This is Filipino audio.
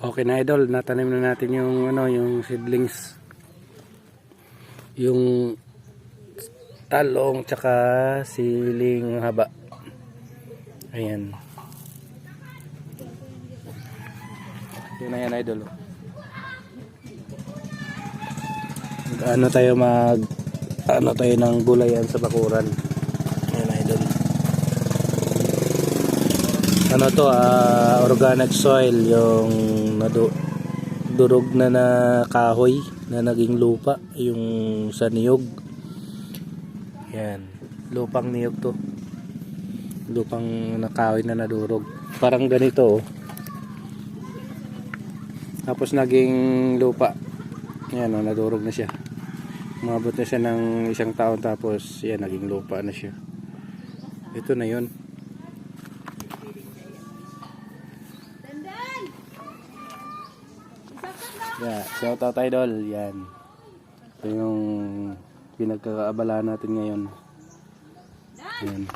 Okay na idol, natanim na natin yung yung seedlings. Yung talong tsaka siling haba. Ayan. Yun na yan idol. Ano tayo ng gulayan sa bakuran. Ayan idol. Ano to, organic soil, yung durog na kahoy na naging lupa, yung sa niyog. Yan, lupang niyog to, lupang kahoy na nadurog, parang ganito oh. Tapos naging lupa, yan oh, nadurog na siya, umabot na siya ng 1 taon, tapos yan, naging lupa na siya. Ito na yun. Yeah, shout out idol. Yan. Ito yung pinagkakaabala natin ngayon. Yan.